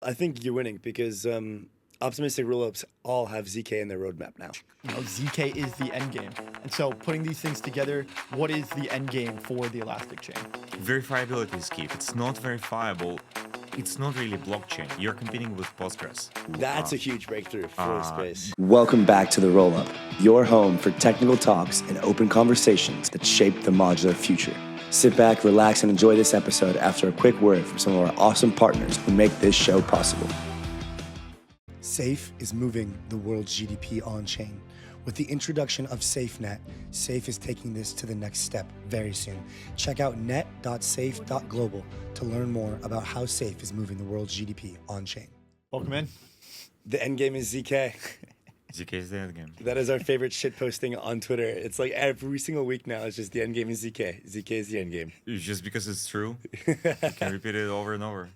I think you're winning because optimistic rollups all have ZK in their roadmap now. ZK is the end game. And so putting these things together, what is the end game for the Elastic Chain? Verifiability is key. If it's not verifiable, it's not really blockchain. You're competing with Postgres. That's a huge breakthrough for the space. Welcome back to the Rollup, your home for technical talks and open conversations that shape the modular future. Sit back, relax, and enjoy this episode after a quick word from some of our awesome partners who make this show possible. Safe is moving the world's GDP on-chain. With the introduction of SafeNet, Safe is taking this to the next step very soon. Check out net.safe.global to learn more about how Safe is moving the world's GDP on-chain. Welcome in. The end game is ZK. ZK is the end game. That is our favorite shit posting on Twitter. It's like every single week now, it's just the end game is ZK. ZK is the end game. Just because it's true, you can repeat it over and over.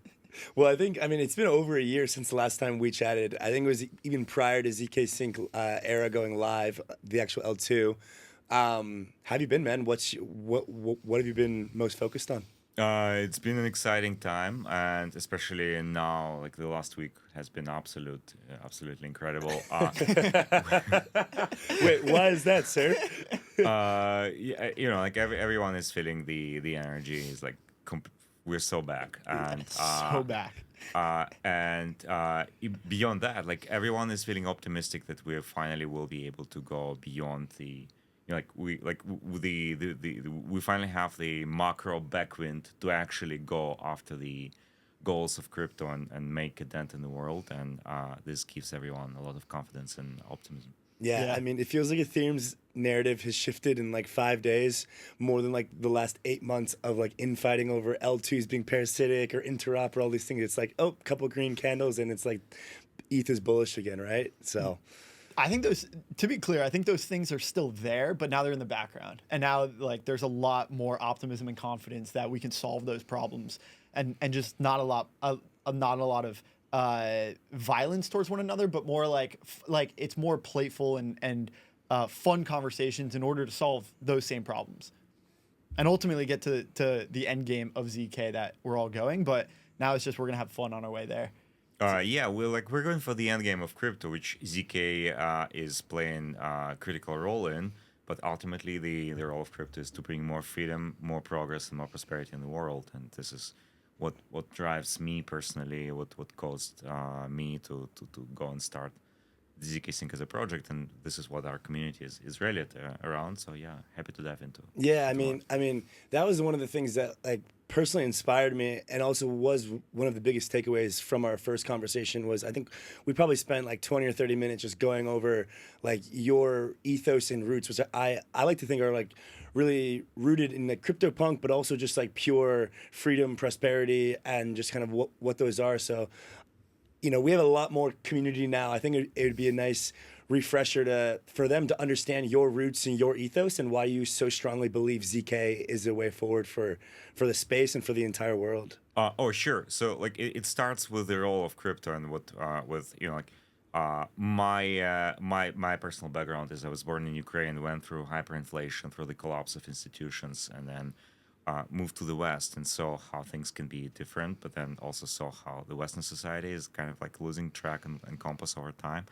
Well, I mean, it's been over a year since the last time we chatted. I think it was even prior to ZK Sync era going live, the actual L2. How have you been, man? What have you been most focused on? It's been an exciting time, and especially now, like the last week has been absolutely incredible. Wait, why is that, sir? Yeah, like everyone is feeling the energy. Is like we're so back, and So back. Beyond that, like everyone is feeling optimistic that we finally will be able to go beyond the. We finally have the macro backwind to actually go after the goals of crypto and make a dent in the world, and this gives everyone a lot of confidence and optimism. Yeah, I mean, it feels like Ethereum's narrative has shifted in like 5 days more than like the last 8 months of like infighting over L2s being parasitic or interop or all these things. It's like, oh, couple green candles and it's like ETH is bullish again, right? So I think to be clear, I think those things are still there, but now they're in the background. And now like there's a lot more optimism and confidence that we can solve those problems and just not a lot of violence towards one another, but more like it's more playful and fun conversations in order to solve those same problems and ultimately get to the end game of ZK that we're all going. But now it's just we're gonna have fun on our way there. We're going for the end game of crypto, which ZK is playing a critical role in. But ultimately, the role of crypto is to bring more freedom, more progress, and more prosperity in the world. And this is what drives me personally, what caused me to go and start the ZK Sync as a project, and this is what our community is really around. So yeah, happy to dive into. Yeah, I mean that was one of the things that like personally inspired me, and also was one of the biggest takeaways from our first conversation. Was I think we probably spent like 20 or 30 minutes just going over like your ethos and roots, which I like to think are like really rooted in the CryptoPunk, but also just like pure freedom, prosperity, and just kind of what those are. So, we have a lot more community now. I think it would be a nice refresher for them to understand your roots and your ethos and why you so strongly believe ZK is a way forward for the space and for the entire world. Sure. So like it starts with the role of crypto and what my personal background is I was born in Ukraine, went through hyperinflation, through the collapse of institutions, and then moved to the West and saw how things can be different, but then also saw how the Western society is kind of like losing track and compass over time.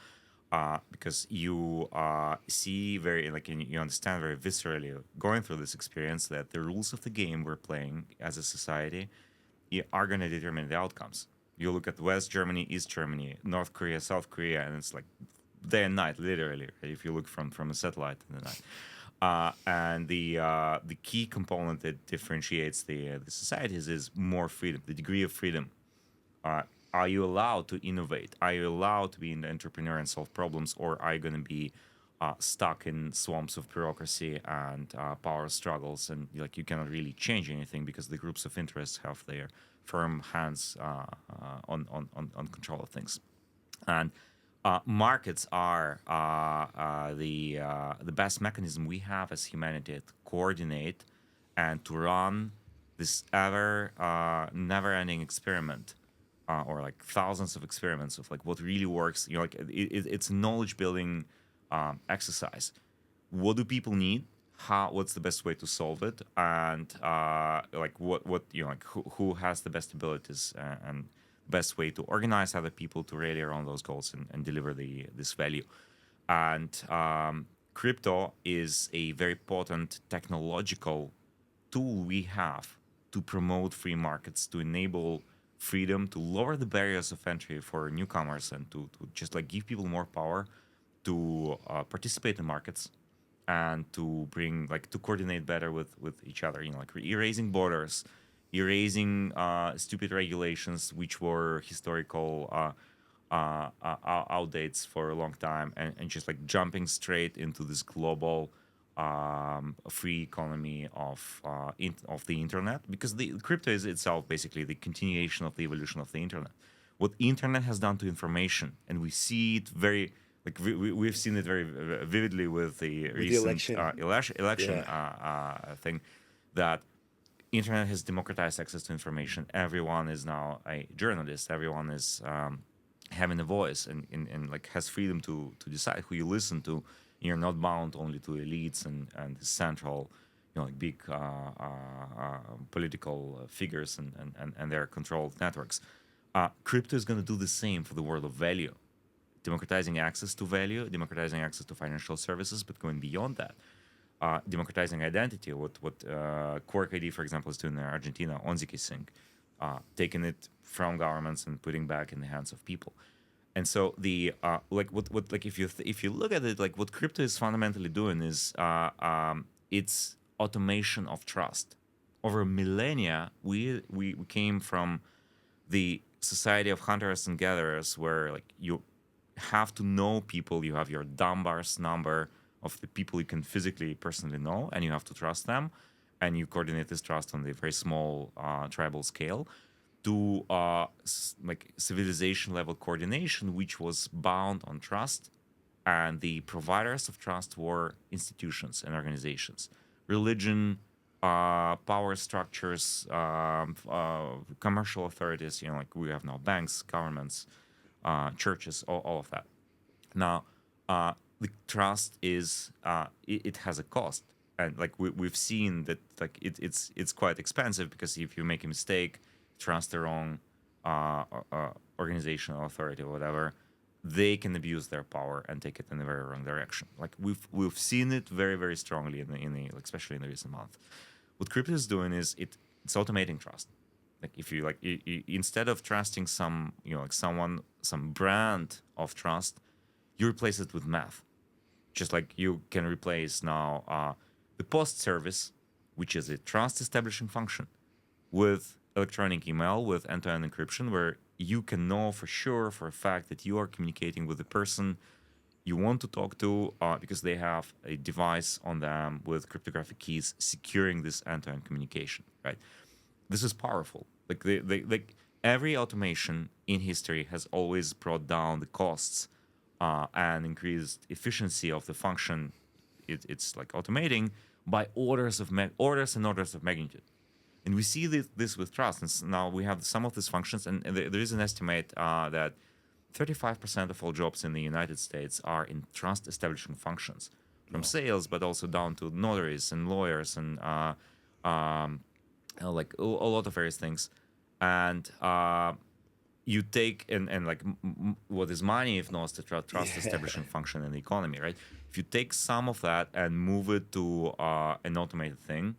Because you see you understand very viscerally going through this experience that the rules of the game we're playing as a society are going to determine the outcomes. You look at West Germany, East Germany, North Korea, South Korea, and it's like day and night, literally, right? If you look from a satellite in the night. And the key component that differentiates the societies is more freedom, the degree of freedom. Are you allowed to innovate? Are you allowed to be an entrepreneur and solve problems, or are you going to be stuck in swamps of bureaucracy and power struggles, and like you cannot really change anything because the groups of interest have their firm hands on control of things, and markets are the best mechanism we have as humanity to coordinate and to run this never-ending experiment. Or like thousands of experiments of like what really works. It's a knowledge building exercise. What do people need? What's the best way to solve it? And who has the best abilities and best way to organize other people to rally around those goals and deliver this value. And crypto is a very potent technological tool we have to promote free markets, to enable freedom, to lower the barriers of entry for newcomers, and to just like give people more power to participate in markets and to bring like to coordinate better with each other. You know, like erasing borders, erasing stupid regulations which were historical outdates for a long time, and just like jumping straight into this global free economy of the internet, because the crypto is itself basically the continuation of the evolution of the internet. What the internet has done to information, and we see it very like we've seen it very vividly with the recent election thing, that internet has democratized access to information. Everyone is now a journalist. Everyone is having a voice and like has freedom to decide who you listen to. You're not bound only to elites and the central, you know, like big political figures and their controlled networks. Crypto is going to do the same for the world of value, democratizing access to value, democratizing access to financial services, but going beyond that, democratizing identity. What Quark ID, for example, is doing in Argentina, onzikising, taking it from governments and putting back in the hands of people. And so the like what like if you look at it, like what crypto is fundamentally doing is it's automation of trust. Over millennia, we came from the society of hunters and gatherers, where like you have to know people. You have your Dunbar's number of the people you can physically, personally know, and you have to trust them, and you coordinate this trust on a very small tribal scale, to like civilization level coordination, which was bound on trust, and the providers of trust were institutions and organizations, religion, power structures, commercial authorities. You know, like we have now banks, governments, churches, all of that. Now, the trust is it has a cost, and like we've seen that like it's quite expensive, because if you make a mistake, trust the wrong organization or authority or whatever, they can abuse their power and take it in the very wrong direction. Like we've seen it very, very strongly in the like, especially in the recent month. What crypto is doing is it's automating trust. Like if you like instead of trusting some, you know, like some brand of trust, you replace it with math. Just like you can replace now the post service, which is a trust establishing function, with electronic email with end-to-end encryption, where you can know for sure, for a fact, that you are communicating with the person you want to talk to, because they have a device on them with cryptographic keys securing this end-to-end communication. Right? This is powerful. Like every automation in history has always brought down the costs and increased efficiency of the function it's like automating by orders and orders of magnitude. And we see this with trust. And so now we have some of these functions, and there is an estimate that 35% of all jobs in the United States are in trust establishing functions, from sales, but also down to notaries and lawyers and like a lot of various things. And you take and like what is money if not the trust establishing function in the economy, right? If you take some of that and move it to an automated thing,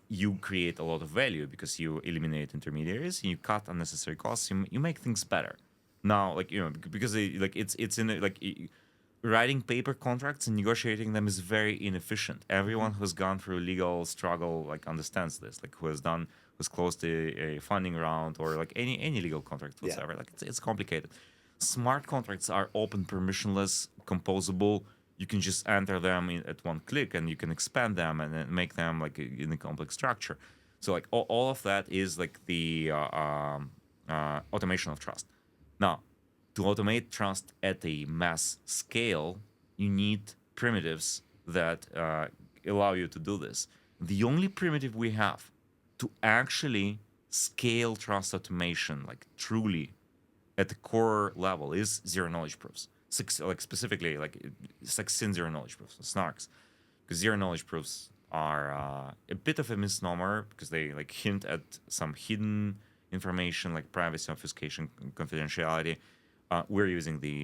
you create a lot of value, because you eliminate intermediaries, you cut unnecessary costs, you make things better. Now, like, you know, because it's in like writing paper contracts and negotiating them is very inefficient. Everyone who's gone through legal struggle like understands this. Like who's closed a funding round or like any legal contract whatsoever. Like it's complicated. Smart contracts are open, permissionless, composable. You can just enter them at one click, and you can expand them and then make them like in a complex structure. So like all of that is like the automation of trust. Now, to automate trust at a mass scale, you need primitives that allow you to do this. The only primitive we have to actually scale trust automation, like truly at the core level, is zero knowledge proofs. Like specifically, like succinct zero knowledge proofs, snarks, because zero knowledge proofs are a bit of a misnomer, because they like hint at some hidden information, like privacy, obfuscation, confidentiality. We're using the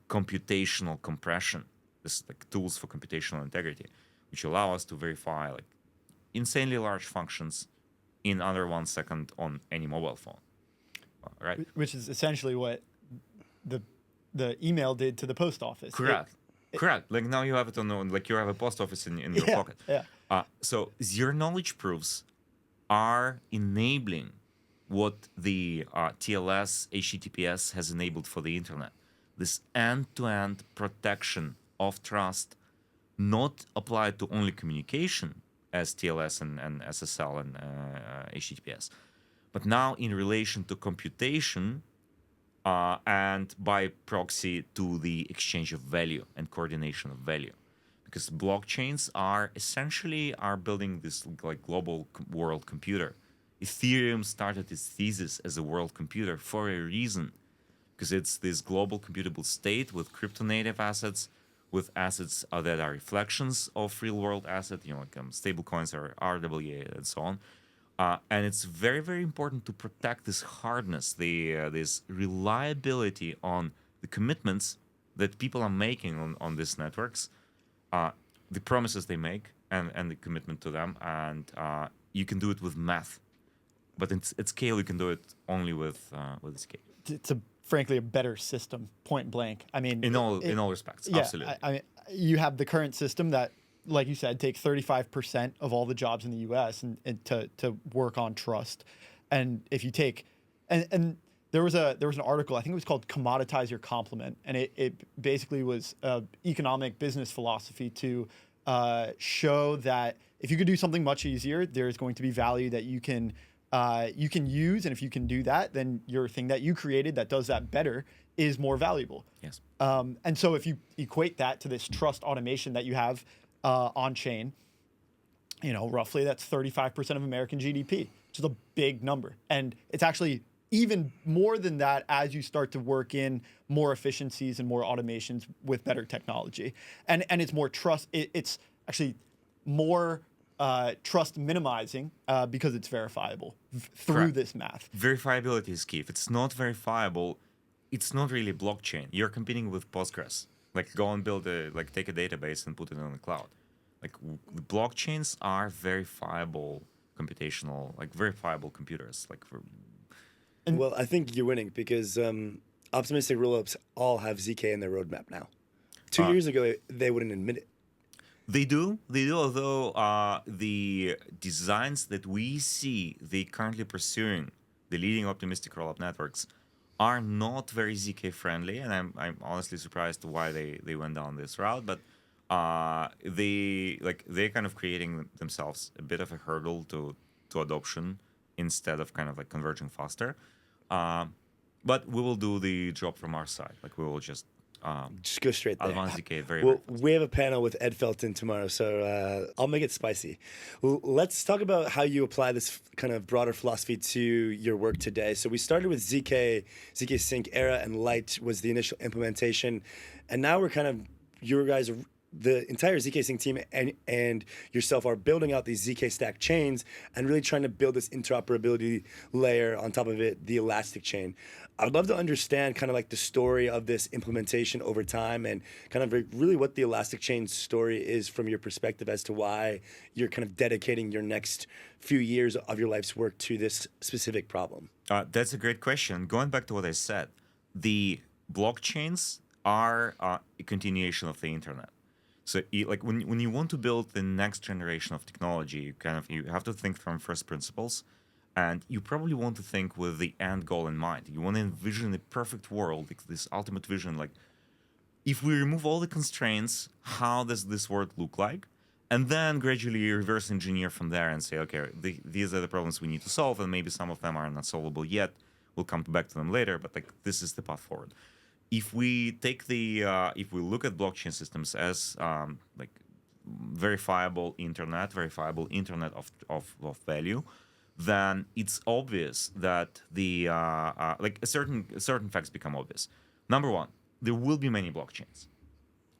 computational compression, this like tools for computational integrity, which allow us to verify like insanely large functions in under 1 second on any mobile phone. Right? Which is essentially what the email did to the post office. Correct. Correct. Like now you have it on like you have a post office in your pocket. Yeah. So zero knowledge proofs are enabling what the TLS HTTPS has enabled for the internet. This end-to-end protection of trust, not applied to only communication as TLS and SSL and HTTPS, but now in relation to computation and by proxy to the exchange of value and coordination of value. Because blockchains are essentially building this like global world computer. Ethereum started its thesis as a world computer for a reason, because it's this global computable state with crypto native assets, with assets that are reflections of real world assets, like stable coins or RWA and so on. And it's very, very important to protect this hardness, this reliability on the commitments that people are making on these networks, the promises they make, and the commitment to them. And you can do it with math, but at scale, you can do it only with scale. It's frankly a better system, point blank. I mean, in all respects, yeah, absolutely. I mean, you have the current system that, like you said, takes 35% of all the jobs in the U.S. and to work on trust. And if you take, and there was an article, I think it was called "Commoditize Your Complement," and it basically was economic business philosophy to show that if you could do something much easier, there's going to be value that you can use, and if you can do that, then your thing that you created that does that better is more valuable. Yes. And so if you equate that to this trust automation that you have on chain, roughly that's 35% of American GDP, which is a big number. And it's actually even more than that as you start to work in more efficiencies and more automations with better technology. And it's more trust. It's actually more trust minimizing because it's verifiable through Correct. this math. Verifiability is key. If it's not verifiable, it's not really a blockchain. You're competing with Postgres. Like go and take a database and put it on the cloud. Like blockchains are verifiable computational, verifiable computers. Well, I think you're winning because optimistic rollups all have ZK in their roadmap now. 2 years ago, they wouldn't admit it. They do, although the designs that we see they currently pursuing, the leading optimistic rollup networks, are not very ZK friendly, and I'm honestly surprised why they went down this route. But they're kind of creating themselves a bit of a hurdle to adoption instead of kind of converging faster. But we will do the job from our side. We will just go straight there. Advanced ZK very Well, fast. we have a panel with Ed Felton tomorrow, so I'll make it spicy. Let's talk about how you apply this kind of broader philosophy to your work today. So we started with ZK Sync Era, and Light was the initial implementation, and now we're kind of, your guys, the entire ZK Sync team and yourself are building out these ZK stack chains and really trying to build this interoperability layer on top of it, the elastic chain. I would love to understand kind of the story of this implementation over time and kind of really what the elastic chain story is from your perspective as to why you're kind of dedicating your next few years of your life's work to this specific problem. That's a great question. Going back to what I said, the blockchains are a continuation of the internet. So, when you want to build the next generation of technology, you have to think from first principles, and you probably want to think with the end goal in mind. You want to envision a perfect world, this ultimate vision. If we remove all the constraints, how does this world look like? And then gradually reverse engineer from there and say, okay, these are the problems we need to solve, and maybe some of them are not solvable yet. We'll come back to them later, but this is the path forward. If we take if we look at blockchain systems as verifiable internet of value, then it's obvious that the certain facts become obvious. Number one, there will be many blockchains.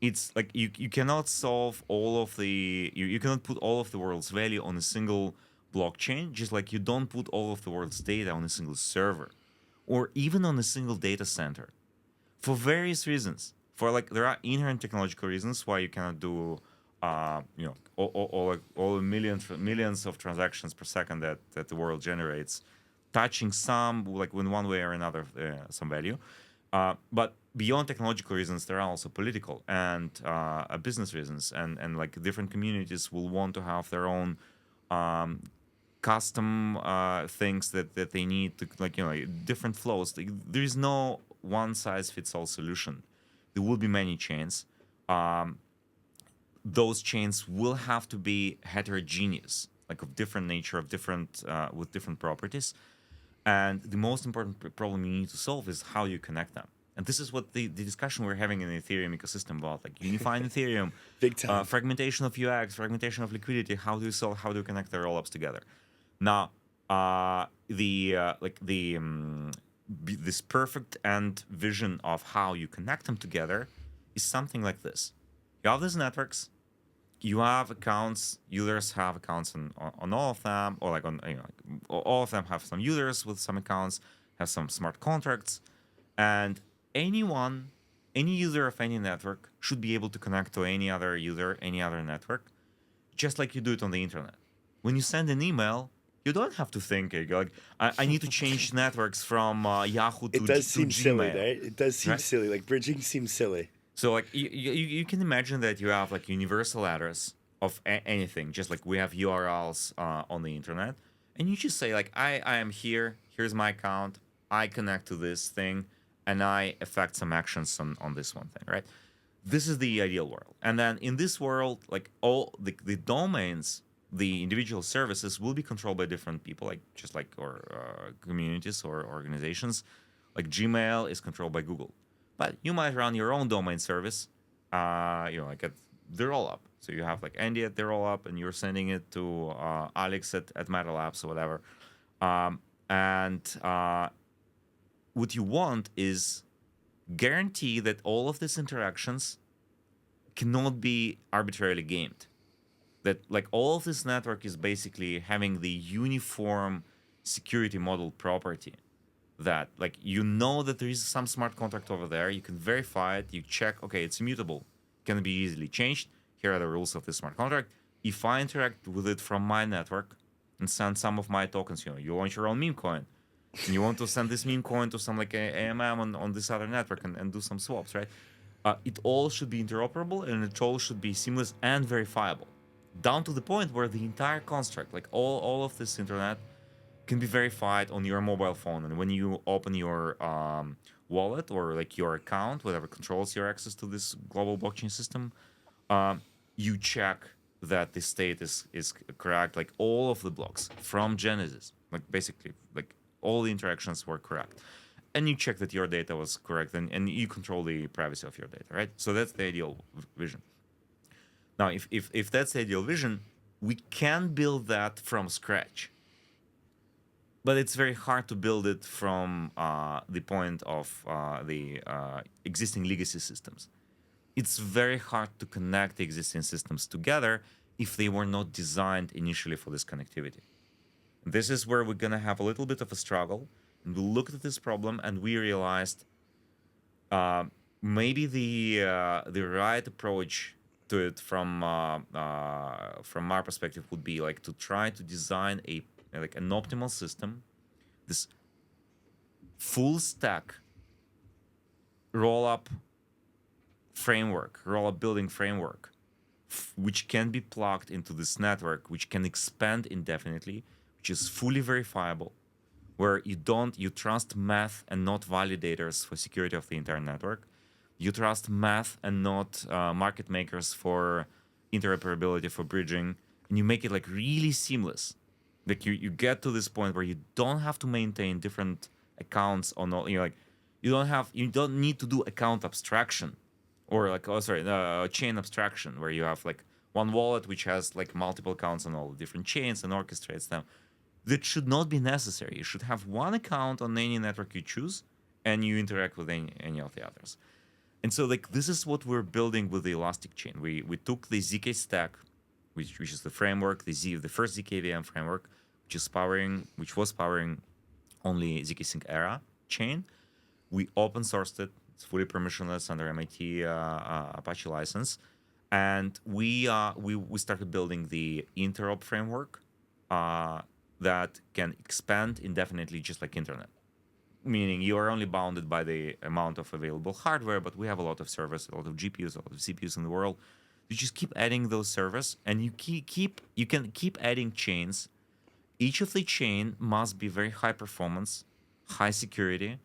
It's you cannot solve all of the you cannot put all of the world's value on a single blockchain, just like you don't put all of the world's data on a single server or even on a single data center for various reasons. For like, there are inherent technological reasons why you cannot do, all the millions of transactions per second that the world generates, touching some, like in one way or another, some value. But beyond technological reasons, there are also political and business reasons, and like different communities will want to have their own custom things that they need to, like, different flows. Like, there is no one size fits all solution. There will be many chains. Those chains will have to be heterogeneous, like of different nature, of different with different properties. And the most important problem you need to solve is how you connect them. And this is what the discussion we're having in the Ethereum ecosystem about, like unifying Ethereum, Big time. fragmentation of UX, fragmentation of liquidity. How do you solve? How do you connect the rollups together? Now, this perfect end vision of how you connect them together is something like this. You have these networks. You have accounts. Users have accounts on all of them, or like all of them have some users with some accounts, have some smart contracts, and any user of any network should be able to connect to any other user, any other network, just like you do it on the internet. When you send an email, you don't have to think like I need to change networks from Yahoo to It does seem Gmail. silly, right? It does seem right? silly. Like bridging seems silly. So like you can imagine that you have like universal address of anything, just like we have URLs on the internet, and you just say like I am here. Here's my account. I connect to this thing, and I effect some actions on this one thing, right? This is the ideal world. And then in this world, like all the domains, the individual services will be controlled by different people, like just like or communities or organizations. Like Gmail is controlled by Google. But you might run your own domain service, like at the Rollup. So you have like Andy at the Rollup, and you're sending it to Alex at Meta Labs or whatever. What you want is guarantee that all of these interactions cannot be arbitrarily gamed. That like all of this network is basically having the uniform security model property. That like that there is some smart contract over there, you can verify it, you check, okay, it's immutable, can be easily changed, here are the rules of this smart contract. If I interact with it from my network and send some of my tokens, you launch your own meme coin, and you want to send this meme coin to some like AMM on this other network and do some swaps, right? It all should be interoperable, and it all should be seamless and verifiable, down to the point where the entire construct, like all of this internet, can be verified on your mobile phone. And when you open your wallet or like your account, whatever controls your access to this global blockchain system, you check that the state is correct, like all of the blocks from Genesis, like basically like all the interactions were correct. And you check that your data was correct, and you control the privacy of your data, right? So that's the ideal vision. Now, if that's the ideal vision, we can build that from scratch. But it's very hard to build it from the point of the existing legacy systems. It's very hard to connect the existing systems together if they were not designed initially for this connectivity. This is where we're going to have a little bit of a struggle. And we looked at this problem and we realized maybe the right approach to it from our perspective would be like to try to design an optimal system, this full stack rollup building framework, which can be plugged into this network, which can expand indefinitely, which is fully verifiable, where you trust math and not validators for security of the entire network. You trust math and not market makers for interoperability, for bridging, and you make it like really seamless. Like you get to this point where you don't have to maintain different accounts on all. You don't need to do account abstraction, or like chain abstraction, where you have like one wallet which has like multiple accounts on all the different chains and orchestrates them. That should not be necessary. You should have one account on any network you choose, and you interact with any of the others. And so like this is what we're building with the Elastic Chain. We took the ZK stack, which is the framework, the first ZK VM framework. which was powering only zk-sync era chain. We open sourced it. It's fully permissionless under MIT Apache license, and we started building the interop framework that can expand indefinitely, just like internet. Meaning you are only bounded by the amount of available hardware, but we have a lot of servers, a lot of GPUs, a lot of CPUs in the world. You just keep adding those servers, and you can keep adding chains. Each of the chain must be very high performance, high security,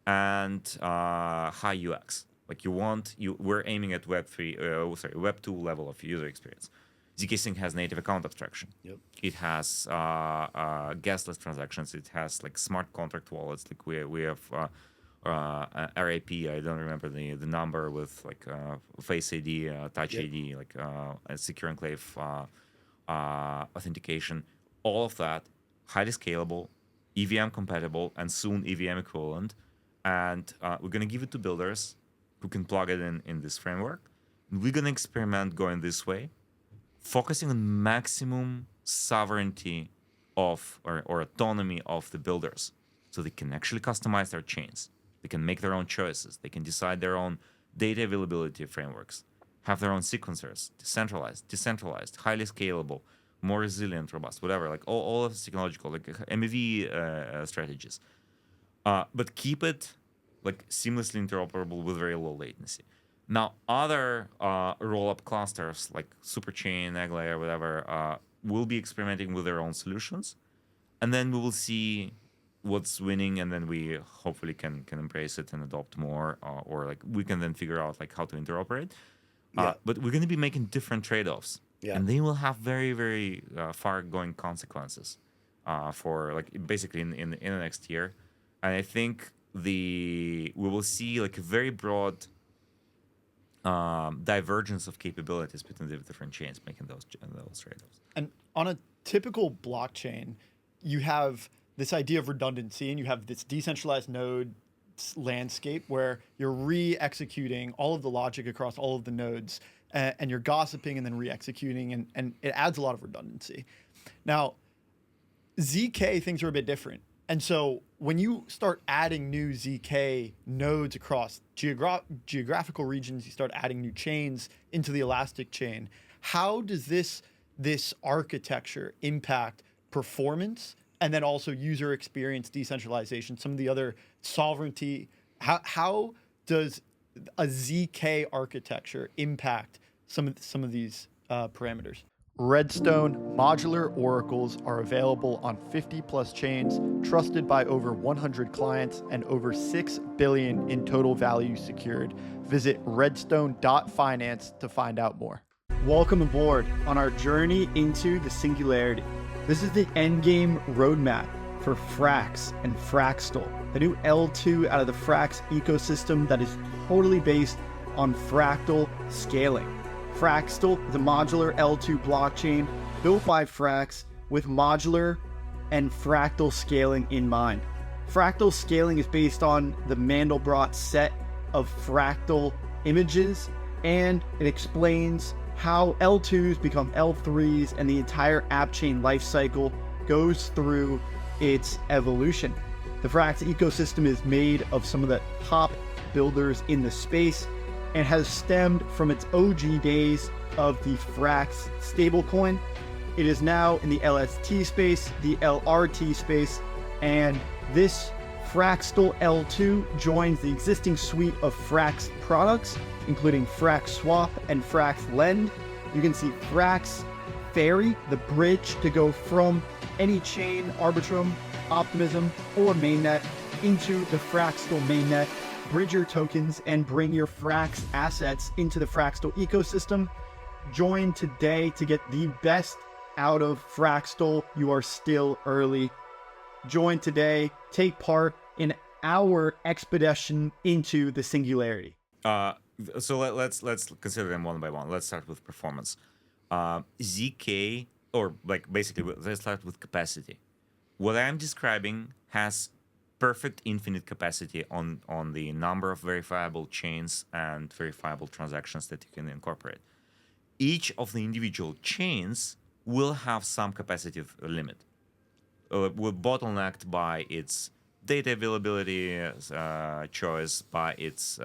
and high UX. Like we're aiming at Web 2 level of user experience. zk-sync has native account abstraction. Yep. It has gasless transactions. It has like smart contract wallets. Like we have RAP. I don't remember the number with like Face ID, Touch ID, like a secure enclave authentication. All of that highly scalable, EVM compatible, and soon EVM equivalent. And we're gonna give it to builders who can plug it in this framework. And we're gonna experiment going this way, focusing on maximum sovereignty of or autonomy of the builders, so they can actually customize their chains. They can make their own choices. They can decide their own data availability frameworks, have their own sequencers, decentralized, highly scalable, more resilient, robust, whatever, like all of this technological, like MEV strategies. But keep it like seamlessly interoperable with very low latency. Now, other Rollup clusters like Superchain, AggLayer, whatever, will be experimenting with their own solutions, and then we will see what's winning, and then we hopefully can embrace it and adopt more, or like we can then figure out like how to interoperate. But we're going to be making different trade-offs, and they will have very, very far-going consequences for like basically in the next year. And I think we will see like a very broad divergence of capabilities between the different chains making those trade-offs. And on a typical blockchain, you have this idea of redundancy, and you have this decentralized node landscape where you're re-executing all of the logic across all of the nodes, and you're gossiping and then re-executing, and it adds a lot of redundancy. Now, ZK things are a bit different. And so when you start adding new ZK nodes across geographical regions, you start adding new chains into the Elastic chain. How does this architecture impact performance and then also user experience, decentralization, some of the other sovereignty? How does a ZK architecture impact some of these parameters? Redstone modular oracles are available on 50 plus chains, trusted by over 100 clients, and over 6 billion in total value secured. Visit redstone.finance to find out more. Welcome aboard on our journey into the singularity. This is the Endgame roadmap for Frax and Fraxtal, the new L2 out of the Frax ecosystem that is totally based on fractal scaling. Fraxtal is a modular L2 blockchain built by Frax with modular and fractal scaling in mind. Fractal scaling is based on the Mandelbrot set of fractal images, and it explains how L2s become L3s, and the entire app chain lifecycle goes through its evolution. The Frax ecosystem is made of some of the top builders in the space, and has stemmed from its OG days of the Frax stablecoin. It is now in the LST space, the LRT space, and this Fraxtal L2 joins the existing suite of Frax products, including Frax Swap and Frax Lend. You can see Frax Ferry, the bridge to go from any chain, Arbitrum, Optimism, or mainnet into the Fraxtal mainnet. Bridge your tokens and bring your Frax assets into the Fraxtal ecosystem. Join today to get the best out of Fraxtal. You are still early. Join today. Take part in our expedition into the singularity. So let's consider them one by one. Let's start with performance. ZK, or like basically, let's start with capacity. What I'm describing has perfect infinite capacity on the number of verifiable chains and verifiable transactions that you can incorporate. Each of the individual chains will have some capacity limit. bottlenecked by its data availability choice, by its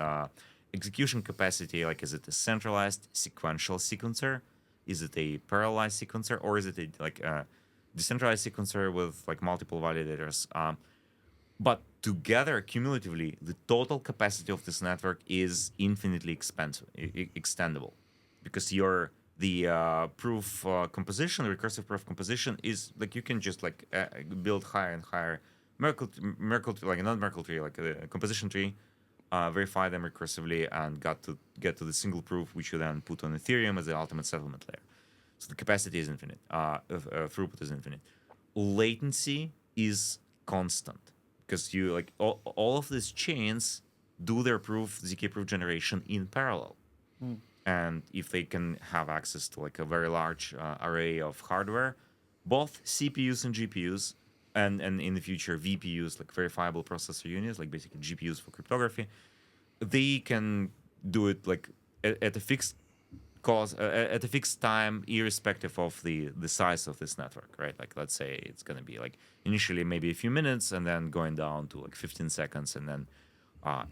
execution capacity. Like, is it a centralized sequential sequencer? Is it a parallelized sequencer, or is it a decentralized sequencer with like multiple validators? But together, cumulatively, the total capacity of this network is infinitely extendable, because the proof composition, recursive proof composition, is like you can just like build higher and higher Merkle like not Merkle tree, like a composition tree, verify them recursively, and get to the single proof, which you then put on Ethereum as the ultimate settlement layer. So the capacity is infinite, throughput is infinite, latency is constant, because you like all of these chains do their zk proof generation in parallel. And if they can have access to like a very large array of hardware, both CPUs and GPUs, and in the future VPUs, like verifiable processor units, like basically GPUs for cryptography, they can do it like at a fixed cost, at a fixed time, irrespective of the size of this network, right? Like, let's say it's going to be like initially maybe a few minutes, and then going down to like 15 seconds, and then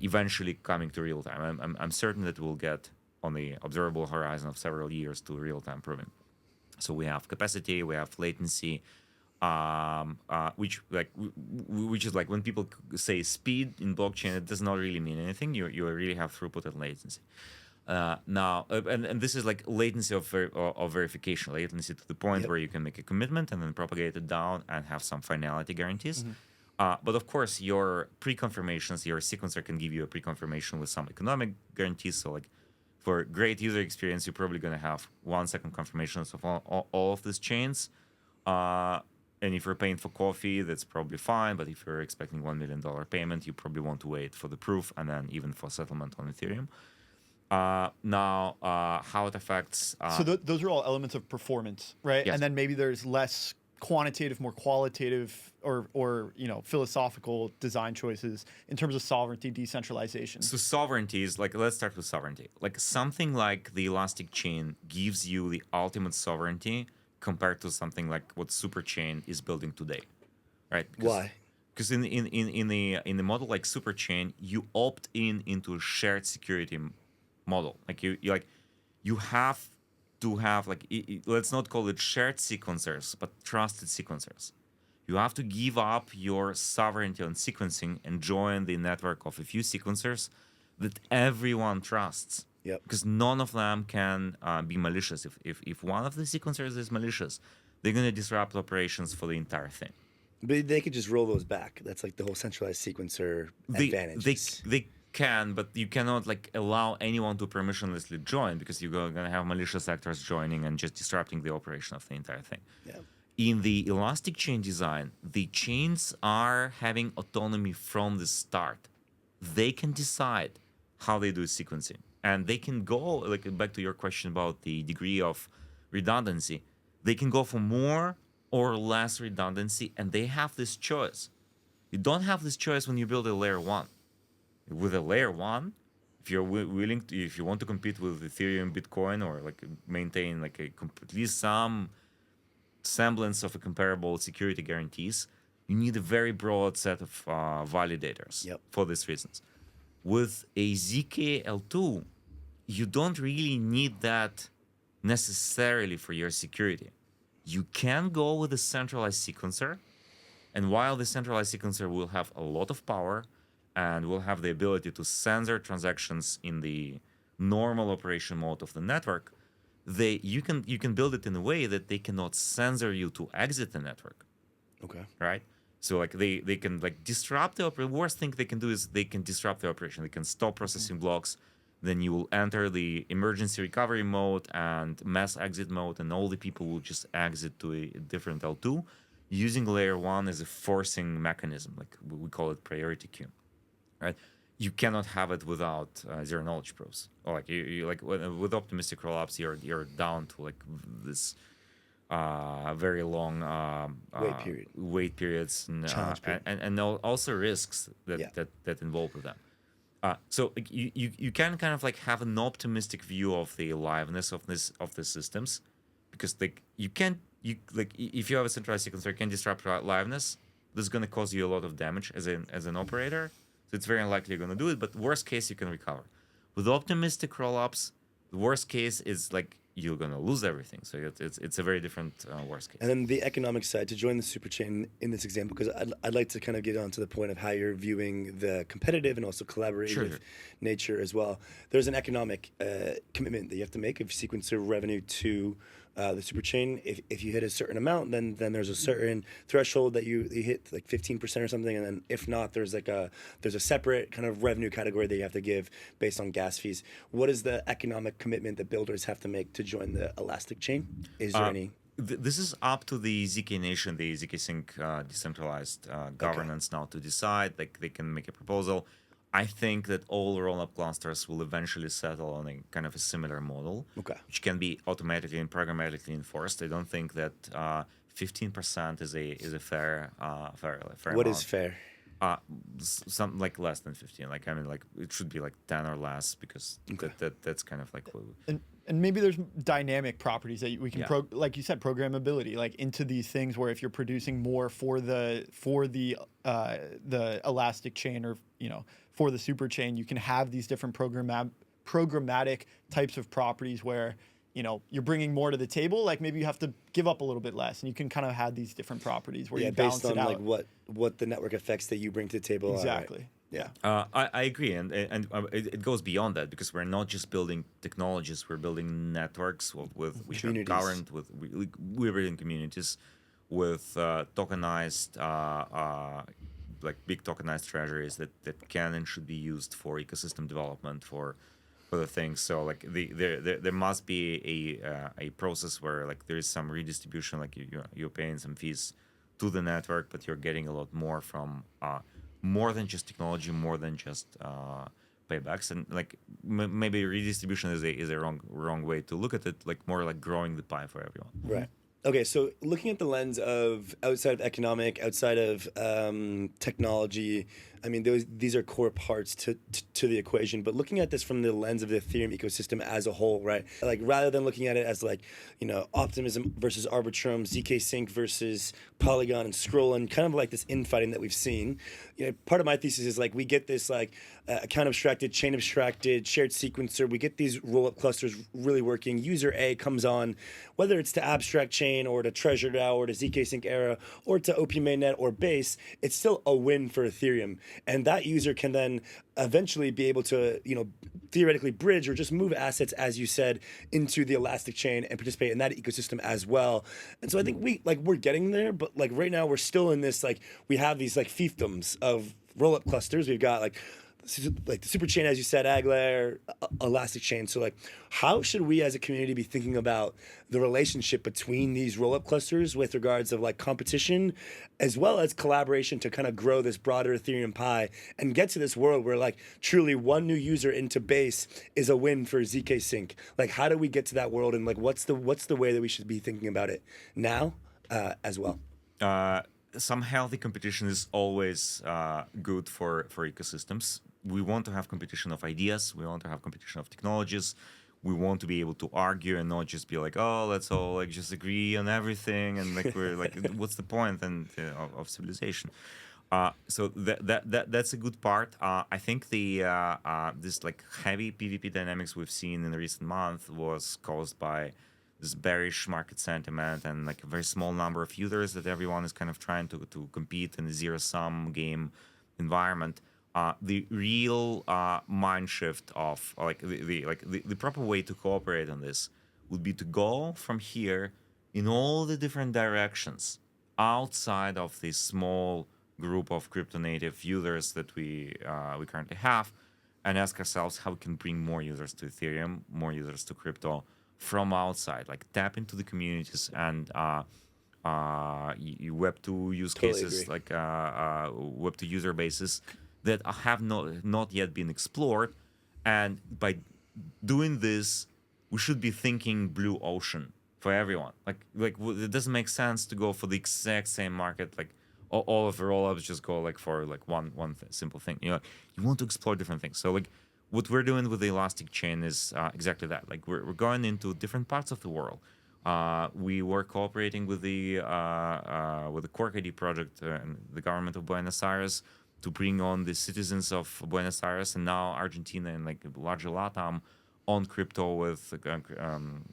eventually coming to real time. I'm certain that we'll get on the observable horizon of several years to real time proving. So we have capacity, we have latency, which is like when people say speed in blockchain, it does not really mean anything. You really have throughput and latency. Now, and this is like latency of verification, latency to the point where you can make a commitment and then propagate it down and have some finality guarantees. But of course, your pre-confirmations, your sequencer can give you a pre-confirmation with some economic guarantees. So like, for great user experience, you're probably going to have 1 second confirmations of all of these chains. And if you're paying for coffee, that's probably fine. But if you're expecting $1 million payment, you probably want to wait for the proof and then even for settlement on Ethereum. Now, how it affects... so those are all elements of performance, right? Yes. And then maybe there's less quantitative, more qualitative, or philosophical design choices in terms of sovereignty, decentralization. So sovereignty is like, let's start with sovereignty. Like something like the Elastic Chain gives you the ultimate sovereignty compared to something like what Superchain is building today, right? Why? Because in the model like Superchain, you opt into a shared security model. Like you have to have like let's not call it shared sequencers, but trusted sequencers. You have to give up your sovereignty on sequencing and join the network of a few sequencers that everyone trusts. Yep. Because none of them can be malicious. If one of the sequencers is malicious, they're going to disrupt operations for the entire thing. But they could just roll those back. That's like the whole centralized sequencer advantage. They can, but you cannot like allow anyone to permissionlessly join, because you're going to have malicious actors joining and just disrupting the operation of the entire thing. Yeah. In the Elastic Chain design, the chains are having autonomy from the start. They can decide how they do sequencing. And they can go, like back to your question about the degree of redundancy, they can go for more or less redundancy, and they have this choice. You don't have this choice when you build a layer 1. With a layer 1, if you're willing to, if you want to compete with Ethereum, Bitcoin, or like maintain like at least some semblance of a comparable security guarantees, you need a very broad set of validators for these reasons. With a ZK L2, you don't really need that necessarily for your security. You can go with a centralized sequencer, and while the centralized sequencer will have a lot of power and will have the ability to censor transactions in the normal operation mode of the network, you can build it in a way that they cannot censor you to exit the network. Okay. Right? So like they can like disrupt the operation. Worst thing they can do is they can disrupt the operation. They can stop processing blocks. Then you will enter the emergency recovery mode and mass exit mode, and all the people will just exit to a different L2 using layer 1 as a forcing mechanism. Like we call it priority queue, right? You cannot have it without zero knowledge proofs. Or like you like with optimistic rollups, you're down to like this very long wait periods and also risks that involve with them. So you can kind of like have an optimistic view of the aliveness of the systems, because like you can't if you have a centralized sequencer, you can disrupt liveness. This is going to cause you a lot of damage as an operator. So it's very unlikely you're going to do it. But worst case, you can recover. With optimistic rollups, the worst case is like you're going to lose everything. So it's a very different worst case. And then the economic side, to join the superchain in this example, because I'd like to kind of get on to the point of how you're viewing the competitive and also collaborative nature as well. There's an economic commitment that you have to make of sequencer revenue to the superchain. If you hit a certain amount, then there's a certain threshold that you hit, like 15% or something, and then if not, there's a separate kind of revenue category that you have to give based on gas fees. What is the economic commitment that builders have to make to join the Elastic chain? Is there any? This is up to the ZK Nation, the ZK Sync decentralized governance now to decide. Like they can make a proposal. I think that all rollup clusters will eventually settle on a kind of a similar model, which can be automatically and programmatically enforced. I don't think that 15% is a fair What amount. is fair? Something like less than 15. Like I mean, like it should be like 10 or less because that's kind of like. And maybe there's dynamic properties that we can like you said, programmability, like into these things where if you're producing more for the Elastic chain or for the super chain, you can have these different programmatic types of properties where you're bringing more to the table. Like maybe you have to give up a little bit less, and you can kind of have these different properties where you balance based on it out. like what the network effects that you bring to the table Exactly. are. Right? Yeah, I agree, and it goes beyond that because we're not just building technologies; we're building networks which are governed with we're building communities with tokenized like big tokenized treasuries that can and should be used for ecosystem development for the things. So like there must be a process where like there is some redistribution, like you're paying some fees to the network, but you're getting a lot more from more than just technology, more than just paybacks, and like maybe redistribution is a wrong way to look at it. Like more like growing the pie for everyone. Right. Okay, so looking at the lens of outside of economic, outside of technology, I mean, these are core parts to the equation. But looking at this from the lens of the Ethereum ecosystem as a whole, right? Like rather than looking at it as like, Optimism versus Arbitrum, ZK Sync versus Polygon and Scroll, and kind of like this infighting that we've seen. Part of my thesis is like we get this like account abstracted, chain abstracted, shared sequencer. We get these rollup clusters really working. User A comes on, whether it's to abstract chain or to TreasureDAO or to ZK Sync Era or to OP mainnet or Base, it's still a win for Ethereum. And that user can then eventually be able to, theoretically bridge or just move assets, as you said, into the Elastic chain and participate in that ecosystem as well. And so I think we're getting there, but like right now we're still in this, like we have these like fiefdoms of rollup clusters. We've got like the Superchain, as you said, AggLayer, Elastic chain. So like how should we as a community be thinking about the relationship between these rollup clusters with regards of like competition as well as collaboration to kind of grow this broader Ethereum pie and get to this world where like truly one new user into Base is a win for ZK Sync? Like how do we get to that world, and like what's the way that we should be thinking about it now as well? Some healthy competition is always good for ecosystems. We want to have competition of ideas. We want to have competition of technologies. We want to be able to argue and not just be like, oh, let's all like just agree on everything, and like we're like, what's the point of civilization? So that's a good part. I think the this like heavy PvP dynamics we've seen in the recent month was caused by this bearish market sentiment and like a very small number of users that everyone is kind of trying to compete in a zero-sum game environment. The real mind shift of the proper way to cooperate on this would be to go from here in all the different directions outside of this small group of crypto native users that we currently have, and ask ourselves how we can bring more users to Ethereum, more users to crypto from outside, like tap into the communities and Web2 use cases, like Web2 user bases that have not yet been explored. And by doing this, we should be thinking blue ocean for everyone. Like it doesn't make sense to go for the exact same market. Like all of the rollups just go like for like one simple thing. You want to explore different things. So like what we're doing with the Elastic chain is exactly that. Like we're going into different parts of the world We were cooperating with the Cork ID project and the government of Buenos Aires to bring on the citizens of Buenos Aires and now Argentina and like larger LATAM on crypto with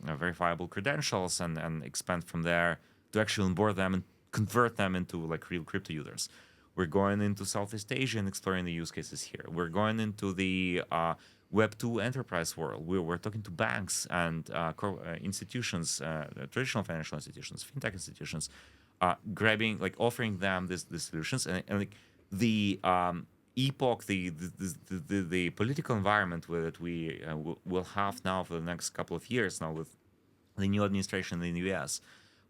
verifiable credentials and expand from there to actually onboard them and convert them into like real crypto users. We're going into Southeast Asia and exploring the use cases here. We're going into the Web2 enterprise world. We're talking to banks and institutions, traditional financial institutions, fintech institutions, grabbing, like offering them these solutions. And like the epoch, the political environment that we will have now for the next couple of years now with the new administration in the US,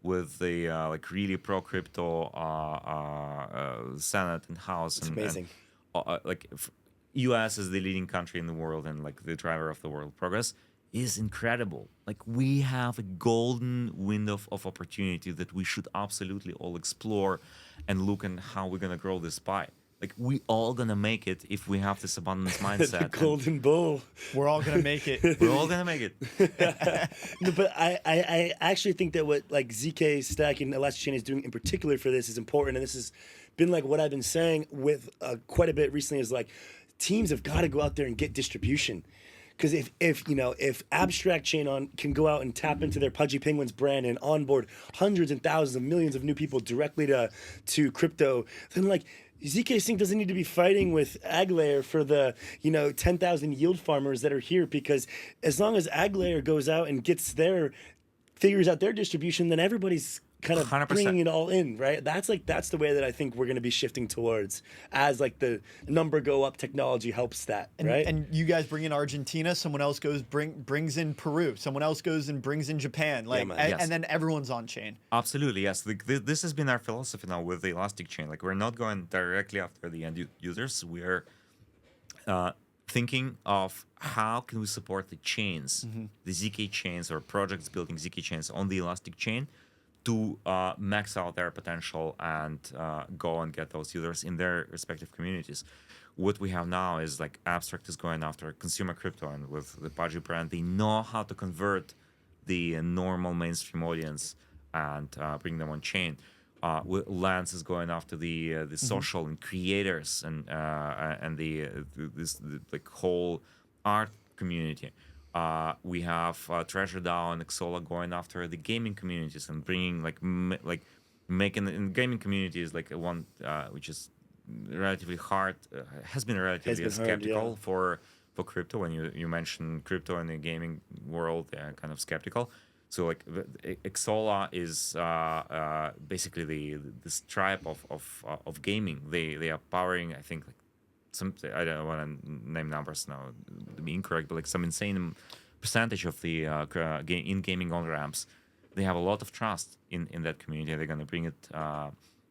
with the like really pro crypto Senate and House. It's and amazing. US is the leading country in the world and like the driver of the world progress is incredible. Like we have a golden window of opportunity that we should absolutely all explore and look at how we're gonna grow this pie. Like we all gonna make it if we have this abundance mindset. The golden bull. We're all gonna make it. We're all gonna make it. No, but I actually think that what like ZK Stack and Elastic Chain is doing in particular for this is important, and this has been like what I've been saying with quite a bit recently is like teams have got to go out there and get distribution. Because if Abstract Chain can go out and tap into their Pudgy Penguins brand and onboard hundreds and thousands of millions of new people directly to crypto, then like ZK Sync doesn't need to be fighting with AggLayer for the 10,000 yield farmers that are here, because as long as AggLayer goes out and figures out their distribution, then everybody's kind of 100%. bringing it all in, right? That's the way that I think we're going to be shifting towards, as like the number go up, technology helps that, right? And you guys bring in Argentina, someone else brings in Peru, someone else goes and brings in Japan, like, man. Yes. and then everyone's on chain. Absolutely, yes. This has been our philosophy now with the Elastic Chain. Like we're not going directly after the end users. We're thinking of how can we support the chains, the ZK chains or projects building ZK chains on the Elastic Chain to max out their potential and go and get those users in their respective communities. What we have now is like Abstract is going after consumer crypto, and with the Pudgy brand, they know how to convert the normal mainstream audience and bring them on chain. Lance is going after the social and creators and the like whole art community. We have TreasureDAO and Exola going after the gaming communities and bringing making in gaming communities like one which is relatively hard, has been relatively skeptical for crypto. When you mention crypto in the gaming world, they're kind of skeptical. So like Exola is basically this tribe of gaming. They are powering, I think, like I don't want to name numbers now to be incorrect, but like some insane percentage of the in-gaming on-ramps, they have a lot of trust in that community. They're going to bring it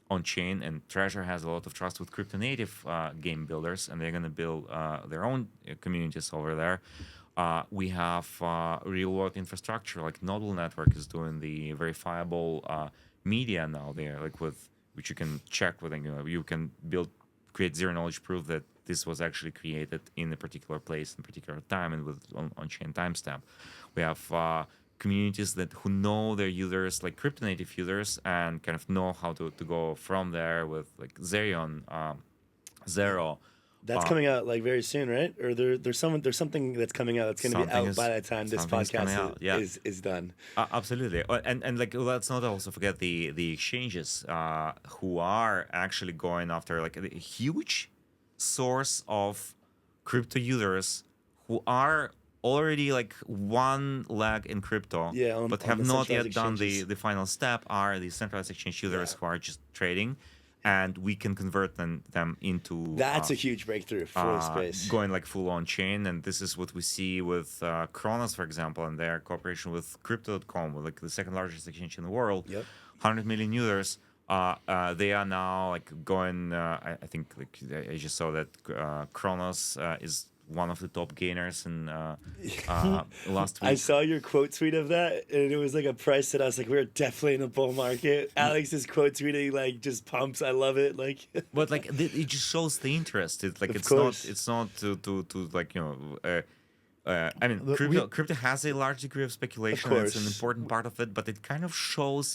on chain, and Treasure has a lot of trust with crypto native game builders, and they're going to build their own communities over there. We have real world infrastructure, like Nodal Network is doing the verifiable media now there, like which you can check with, you can create zero knowledge proof that this was actually created in a particular place in a particular time and with on-chain timestamp. We have communities who know their users, like crypto native users, and kind of know how to go from there with like Zero. That's coming out like very soon, right? Or there's something that's coming out that's going to be out by the time this podcast is done. Absolutely, and like let's not also forget the exchanges who are actually going after like a huge source of crypto users who are already like one leg in crypto, but have not yet done the final step, are the centralized exchange users who are just trading. And we can convert them into... That's a huge breakthrough for the space. Going like full on chain. And this is what we see with Kronos, for example, and their cooperation with Crypto.com, like the second largest exchange in the world. 100 million users. They are now like going... I think like I just saw that Kronos is one of the top gainers in last week. I saw your quote tweet of that, and it was like a price that I was like, we're definitely in a bull market. Alex's quote tweeting like just pumps. I love it. Like, but like it just shows the interest. It's like it's not to like I mean, Look, crypto has a large degree of speculation. Of And it's an course. important part of it, but it kind of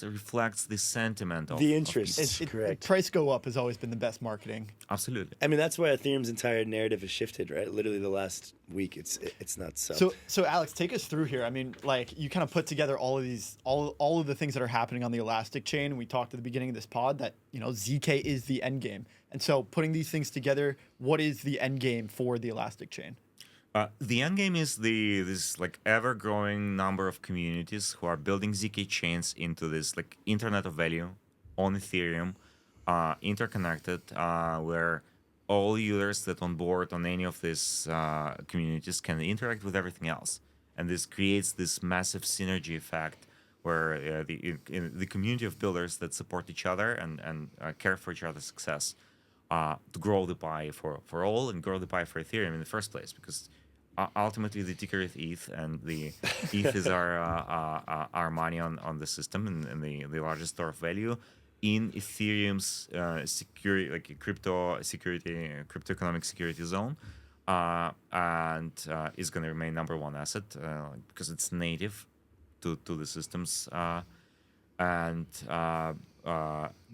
reflects the sentiment of The of interest. people. Correct. Price go up has always been the best marketing. Absolutely. I mean, that's why Ethereum's entire narrative has shifted, right? Literally the last week, it's nuts. So Alex, take us through here. I mean, like you kind of put together all of these, all of the things that are happening on the Elastic chain. We talked at the beginning of this pod that ZK is the end game, and so putting these things together, what is the end game for the Elastic chain? The end game is this like ever growing number of communities who are building ZK chains into this like internet of value on Ethereum, interconnected, where all users that on board on any of these communities can interact with everything else, and this creates this massive synergy effect where the community of builders that support each other and care for each other's success to grow the pie for all and grow the pie for Ethereum in the first place, because ultimately the ticker is ETH, and the ETH is our money on the system and the largest store of value in Ethereum's security, like crypto economic security zone, and is going to remain number one asset because it's native to the systems, and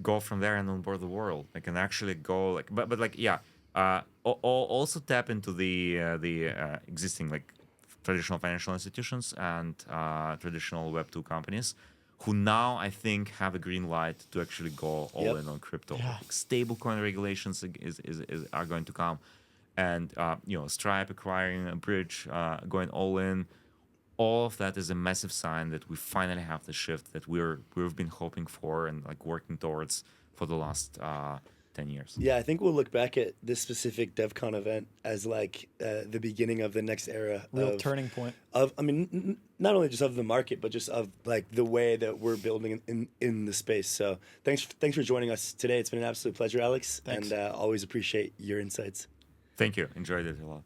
go from there and onboard the world. Like, can actually go like, but like yeah. Also tap into the existing like traditional financial institutions and traditional Web2 companies, who now I think have a green light to actually go all in on crypto. Yeah. Like, stablecoin regulations are going to come, and Stripe acquiring a bridge, going all in. All of that is a massive sign that we finally have the shift that we've been hoping for and like working towards for the last 10 years. Yeah, I think we'll look back at this specific DevCon event as like the beginning of the next era. Real turning point. I mean, not only just of the market, but just of like the way that we're building in the space. So thanks for joining us today. It's been an absolute pleasure, Alex. Thanks. And always appreciate your insights. Thank you. Enjoyed it a lot.